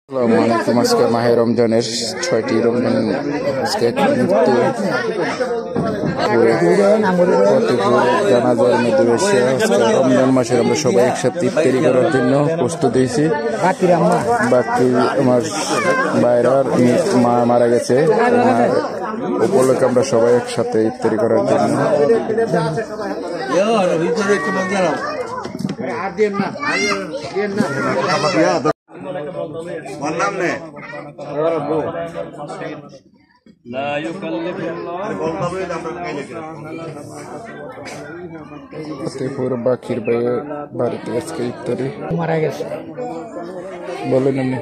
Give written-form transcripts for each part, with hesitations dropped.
আসসালামু আলাইকুম। আজকে মাহে রমজানের 6টি রমজান আজকে মৃত্যু জানাজার মধ্যে রয়েছে। আজকে রমজান মাসের আমরা সবাই একসাথে ইফতারি করার জন্য প্রস্তুত হয়েছি। বাকি আমার ভাইরার মা মারা গেছে, উপলক্ষে আমরা সবাই একসাথে ইফতারি করার জন্য ফতেপুর বাকির ভাইয়ের বাড়িতে আজকে ইফতারি মারা গেছে। বলেন আপনি।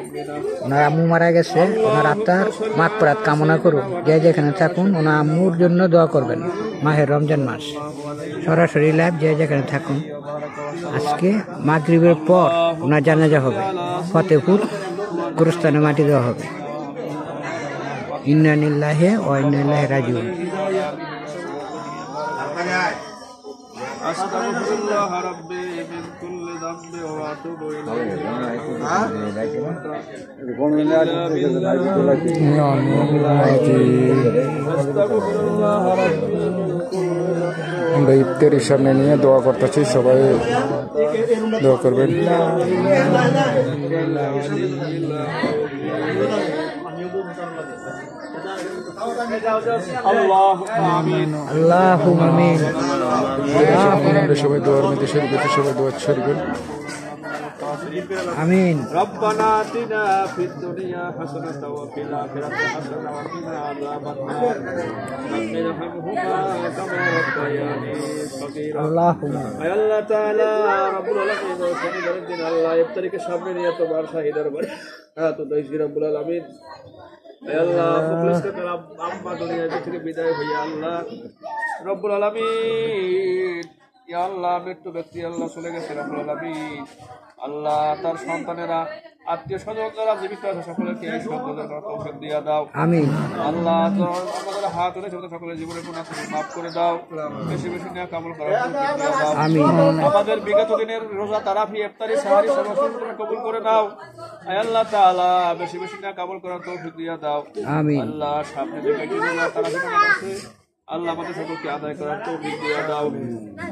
ওনার আম্মু মারা গেছে, ওনার আত্মার মাগফিরাত কামনা করুন। যে যেখানে থাকুন ওনার আম্মুর জন্য দোয়া করবেন। মাহের রমজান মাস সরাসরি লাইভ, যে যেখানে থাকুন। আজকে মাগরিবের পর ওনার জানাজা হবে, ফতেপুর গুরুস্থানে মাটি দেওয়া হবে। ইন্না লিল্লাহি ওয়া ইন্না ইলাইহি রাজিউন। আস্তাগফিরুল্লাহ রাব্বি মিন কুল্লি যামবি ওয়া আতুবু আমরা ইফতারির সামনে নিয়ে দোয়া করতেছি, সবাই দোয়া করবেন। আল্লাহুম্মা আমিন। সবাই দোয়ার মধ্যে শরীফ, সবাই দোয়া শরীফ। আমিন। রব্বানা আতিনা ফিদ দুনিয়া হাসানাতাও ওয়া ফিল আখিরাতি হাসানাতাও ওয়া কিনা আযাবান নার রাব্বিরহামহুমা কামা রাব্বায়ানি সগীরা। আল্লাহুম্মা আয় আল্লাহ তাআলা রব্বুল আলামিন, শনিবারের দিন আল্লাহ ইফতারিকে সামনে নিয়ে তোমার শাহিদার বাড়ি তো দইছি রব্বুল আলামিন। আয় আল্লাহ মুখলিসকে তার আম্মা দুনিয়া থেকে বিদায় হইয়া আল্লাহ রব্বুল আলামিন, ইয়া আল্লাহ মৃত্যু ব্যক্তি আল্লাহ চলে গেছে রব্বুল আলামিন। আল্লাহ তার সন্তানেরা, আত্মীয় স্বজন যারা জীবিত আছে সকলকে এই সন্তানের তৌফিক দিয়া দাও। আমিন। আল্লাহ আমাদের হাত উঠেছে সকলের জীবনের গুনাহ মাফ করে দাও, বেশি বেশি নেক আমল করার তৌফিক দিয়া দাও। আমিন। আমাদের বিগত দিনের রোজা, তারাবি, ইফতারি, সাহারি সমস্ত কবুল করে নাও। আয় আল্লাহ তাআলা বেশি বেশি নেক আমল করার তৌফিক দিয়া দাও। আমিন। আল্লাহ সামনে যে রোজা তারাবি আছে আল্লাহ আমাদের সকলকে আদায় করার তৌফিক দিয়া দাও।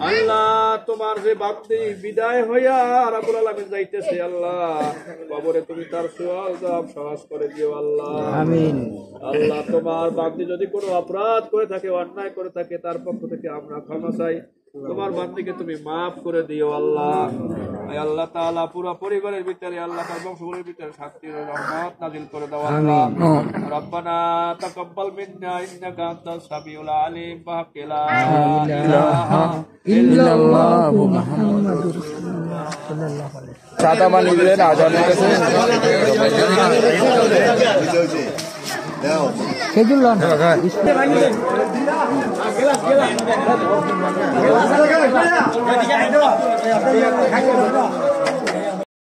আল্লাহ তোমার যে বান্দি বিদায় হইয়া রাব্বুল আলামিন যাইতেছে, আল্লাহ কবরে তুমি তার সওয়াল জবাব সহজ করে দিও আল্লাহ। আমিন। আল্লাহ তোমার বান্দি যদি কোনো অপরাধ করে থাকে, অন্যায় করে থাকে, তার পক্ষ থেকে আমরা ক্ষমা চাই। তোমার বান্দিকে তুমি মাফ করে দিও আল্লাহ। আল্লাহ তাআলা পুরো পরিবারের ভিতরে, আল্লাহ তার বংশগুলোর ভিতরে শান্তির রহমত নাযিল করে দাও আল্লাহ। রব্বানা তাকাব্বাল মিন্না ইন্নাকা আনতাস সামিউল আলিম ওয়া লা ইলাহা ইল্লাল্লাহু মুহাম্মাদুর রাসূলুল্লাহ সাল্লাল্লাহু আলাইহি। সাদা পানি দিলেন আজান হইতেছে। খেজুর লন